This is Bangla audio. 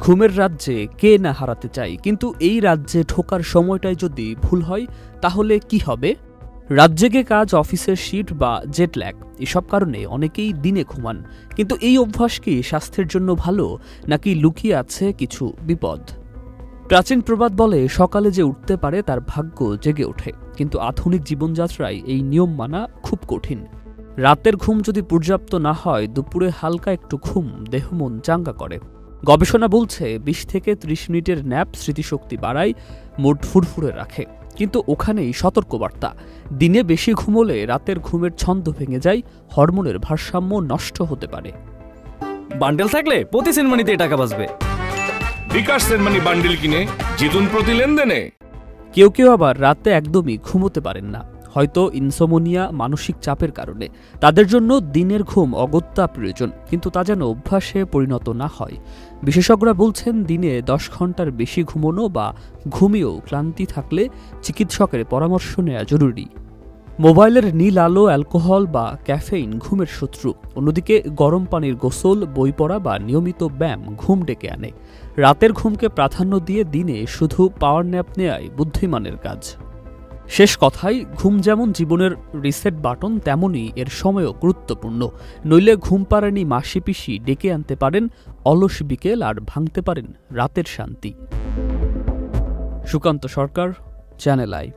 ঘুমের রাজ্যে কে না হারাতে চায়, কিন্তু এই রাজ্যে ঢোকার সময়টাই যদি ভুল হয় তাহলে কি হবে? রাত জেগে কাজ, অফিসের শিফট বা জেট ল্যাগ, এসব কারণে অনেকেই দিনে ঘুমান। কিন্তু এই অভ্যাস কি স্বাস্থ্যের জন্য ভালো, নাকি লুকিয়ে আছে কিছু বিপদ? প্রাচীন প্রবাদ বলে, সকালে যে উঠতে পারে তার ভাগ্য জেগে ওঠে। কিন্তু আধুনিক জীবনযাত্রায় এই নিয়ম মানা খুব কঠিন। রাতের ঘুম যদি পর্যাপ্ত না হয়, দুপুরে হালকা একটু ঘুম দেহ মন চাঙ্গা করে। গবেষণা বলছে ২০ থেকে ৩০ মিনিটের ন্যাপ স্মৃতিশক্তি বাড়ায়, মুড ফুরফুরে রাখে। কিন্তু ওখানেই সতর্কবার্তা, দিনে বেশি ঘুমোলে রাতের ঘুমের ছন্দ ভেঙে যায়, হরমোনের ভারসাম্য নষ্ট হতে পারে। বান্ডেল থাকলে প্রতি সেনমানিতে টাকা বাঁচবে। বিকাশ সেনমানি বান্ডেল কিনে জিতুন প্রতি লেনদেনে। কেউ কেউ আবার রাতে একদমই ঘুমোতে পারেন না, হয়তো ইনসোমনিয়া, মানসিক চাপের কারণে। তাদের জন্য দিনের ঘুম অগত্যা প্রয়োজন, কিন্তু তা যেন অভ্যাসে পরিণত না হয়। বিশেষজ্ঞরা বলছেন, দিনে ১০ ঘন্টার বেশি ঘুমানো বা ঘুমিয়েও ক্লান্তি থাকলে চিকিৎসকের পরামর্শ নেওয়া জরুরি। মোবাইলের নীল আলো, অ্যালকোহল বা ক্যাফেইন ঘুমের শত্রু। অন্যদিকে গরম পানির গোসল, বই পড়া বা নিয়মিত ব্যায়াম ঘুম ডেকে আনে। রাতের ঘুমকে প্রাধান্য দিয়ে দিনে শুধু পাওয়ার ন্যাপ নেয়াই বুদ্ধিমানের কাজ। শেষ কথায়, ঘুম যেমন জীবনের রিসেট বাটন, তেমনই এর সময়ও গুরুত্বপূর্ণ। নইলে ঘুম পাড়ানি মাসি পিসি ডেকে আনতে পারেন অলস বিকেল, আর ভাঙতে পারেন রাতের শান্তি। সুকান্ত সরকার, চ্যানেল আই।